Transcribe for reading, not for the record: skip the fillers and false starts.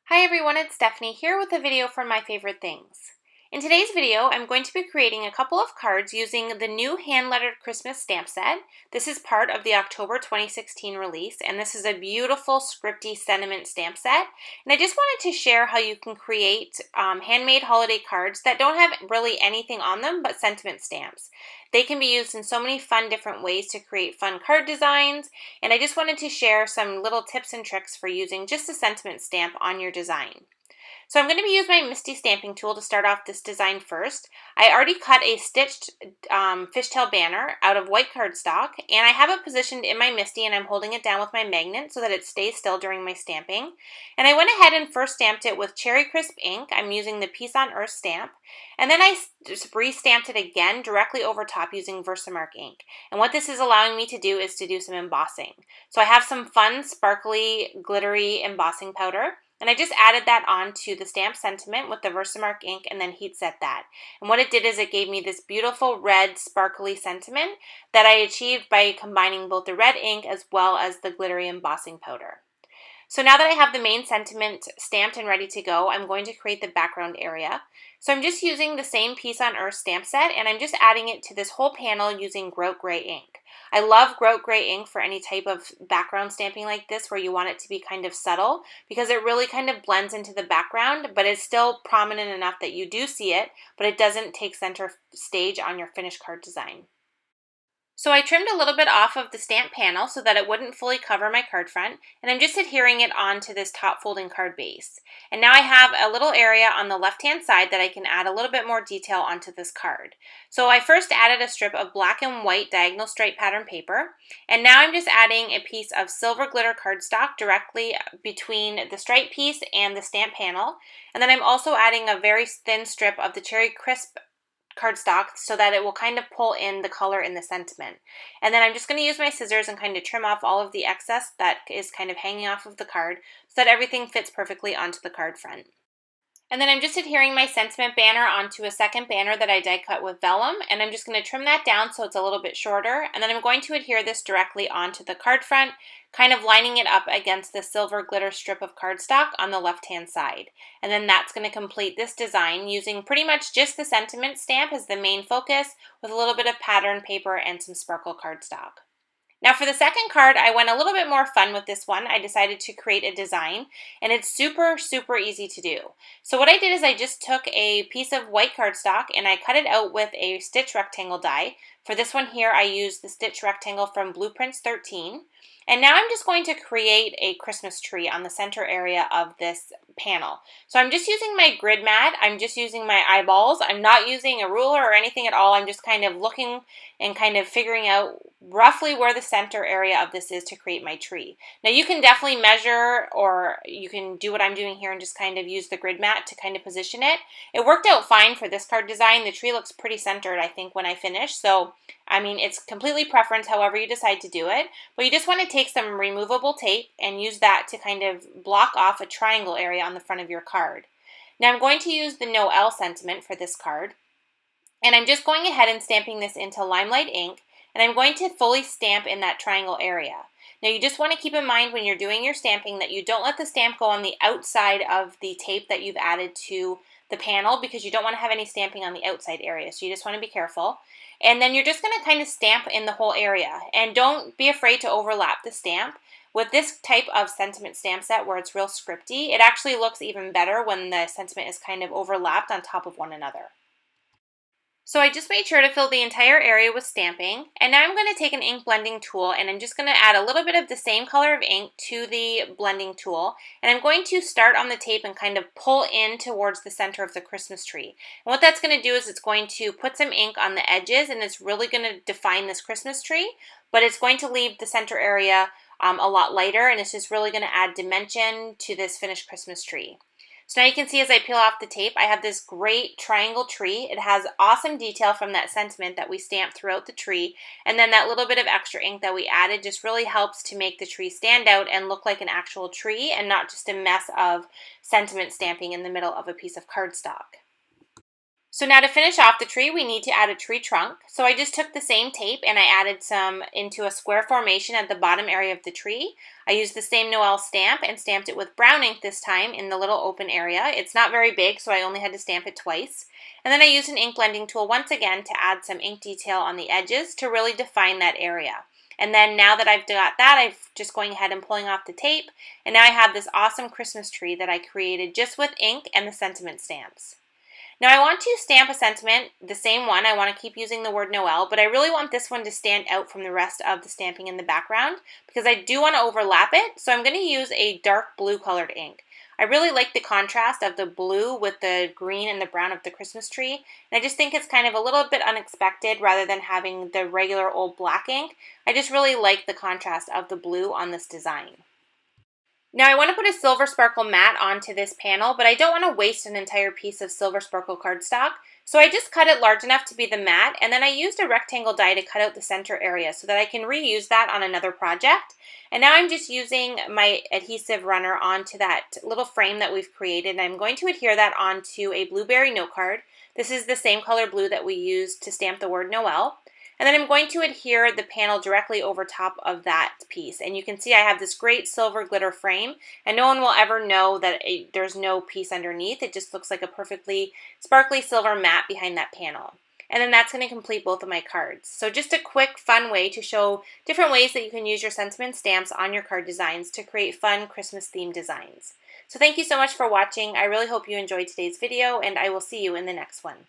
Hi everyone, it's Stephanie here with a video for My Favorite Things. In today's video, I'm going to be creating a couple of cards using the new hand-lettered Christmas stamp set. This is part of the October 2016 release, and this is a beautiful scripty sentiment stamp set. And I just wanted to share how you can create handmade holiday cards that don't have really anything on them but sentiment stamps. They can be used in so many fun different ways to create fun card designs, and I just wanted to share some little tips and tricks for using just a sentiment stamp on your design. So I'm going to be using my MISTI stamping tool to start off this design first. I already cut a stitched fishtail banner out of white cardstock, and I have it positioned in my MISTI, and I'm holding it down with my magnet so that it stays still during my stamping. And I went ahead and first stamped it with Cherry Crisp ink. I'm using the Peace on Earth stamp, and then I just re-stamped it again directly over top using Versamark ink. And what this is allowing me to do is to do some embossing. So I have some fun, sparkly, glittery embossing powder. And I just added that onto the stamp sentiment with the Versamark ink and then heat set that. And what it did is it gave me this beautiful red sparkly sentiment that I achieved by combining both the red ink as well as the glittery embossing powder. So now that I have the main sentiment stamped and ready to go, I'm going to create the background area. So I'm just using the same Peace on Earth stamp set, and I'm just adding it to this whole panel using Grout Gray ink. I love Grout Gray ink for any type of background stamping like this where you want it to be kind of subtle, because it really kind of blends into the background, but it's still prominent enough that you do see it, but it doesn't take center stage on your finished card design. So I trimmed a little bit off of the stamp panel so that it wouldn't fully cover my card front, and I'm just adhering it onto this top folding card base. And now I have a little area on the left hand side that I can add a little bit more detail onto this card. So I first added a strip of black and white diagonal stripe pattern paper, and now I'm just adding a piece of silver glitter cardstock directly between the stripe piece and the stamp panel. And then I'm also adding a very thin strip of the Cherry Crisp cardstock so that it will kind of pull in the color in the sentiment. And then I'm just going to use my scissors and kind of trim off all of the excess that is kind of hanging off of the card so that everything fits perfectly onto the card front. And then I'm just adhering my sentiment banner onto a second banner that I die cut with vellum, and I'm just going to trim that down so it's a little bit shorter, and then I'm going to adhere this directly onto the card front, kind of lining it up against the silver glitter strip of cardstock on the left hand side. And then that's going to complete this design using pretty much just the sentiment stamp as the main focus with a little bit of pattern paper and some sparkle cardstock. Now for the second card, I went a little bit more fun with this one. I decided to create a design, and it's super easy to do. So what I did is I just took a piece of white cardstock and I cut it out with a stitch rectangle die. For this one here, I used the stitch rectangle from Blueprints 13. And now I'm just going to create a Christmas tree on the center area of this panel. So I'm just using my grid mat, I'm just using my eyeballs, I'm not using a ruler or anything at all. I'm just kind of looking and kind of figuring out roughly where the center area of this is to create my tree. Now you can definitely measure, or you can do what I'm doing here and just kind of use the grid mat to kind of position it. It worked out fine for this card design. The tree looks pretty centered, I think, when I finish. So, I mean, it's completely preference however you decide to do it, but you just want to take some removable tape and use that to kind of block off a triangle area on the front of your card. Now I'm going to use the Noel sentiment for this card, and I'm just going ahead and stamping this into Limelight ink, and I'm going to fully stamp in that triangle area. Now you just want to keep in mind when you're doing your stamping that you don't let the stamp go on the outside of the tape that you've added to the panel, because you don't want to have any stamping on the outside area, so you just want to be careful. And then you're just going to kind of stamp in the whole area, and don't be afraid to overlap the stamp. With this type of sentiment stamp set where it's real scripty, it actually looks even better when the sentiment is kind of overlapped on top of one another. So I just made sure to fill the entire area with stamping, and now I'm going to take an ink blending tool and I'm just going to add a little bit of the same color of ink to the blending tool, and I'm going to start on the tape and kind of pull in towards the center of the Christmas tree. And what that's going to do is it's going to put some ink on the edges, and it's really going to define this Christmas tree, but it's going to leave the center area a lot lighter, and it's just really going to add dimension to this finished Christmas tree. So now you can see as I peel off the tape, I have this great triangle tree. It has awesome detail from that sentiment that we stamped throughout the tree, and then that little bit of extra ink that we added just really helps to make the tree stand out and look like an actual tree and not just a mess of sentiment stamping in the middle of a piece of cardstock. So now to finish off the tree, we need to add a tree trunk. So I just took the same tape and I added some into a square formation at the bottom area of the tree. I used the same Noel stamp and stamped it with brown ink this time in the little open area. It's not very big, so I only had to stamp it twice. And then I used an ink blending tool once again to add some ink detail on the edges to really define that area. And then now that I've got that, I'm just going ahead and pulling off the tape. And now I have this awesome Christmas tree that I created just with ink and the sentiment stamps. Now I want to stamp a sentiment, the same one. I want to keep using the word Noel, but I really want this one to stand out from the rest of the stamping in the background because I do want to overlap it, so I'm going to use a dark blue colored ink. I really like the contrast of the blue with the green and the brown of the Christmas tree, and I just think it's kind of a little bit unexpected rather than having the regular old black ink. I just really like the contrast of the blue on this design. Now I want to put a silver sparkle mat onto this panel, but I don't want to waste an entire piece of silver sparkle cardstock. So I just cut it large enough to be the mat, and then I used a rectangle die to cut out the center area so that I can reuse that on another project. And now I'm just using my adhesive runner onto that little frame that we've created, and I'm going to adhere that onto a blueberry note card. This is the same color blue that we used to stamp the word Noel. And then I'm going to adhere the panel directly over top of that piece. And you can see I have this great silver glitter frame, and no one will ever know that there's no piece underneath. It just looks like a perfectly sparkly silver mat behind that panel. And then that's going to complete both of my cards. So just a quick, fun way to show different ways that you can use your sentiment stamps on your card designs to create fun Christmas-themed designs. So thank you so much for watching. I really hope you enjoyed today's video, and I will see you in the next one.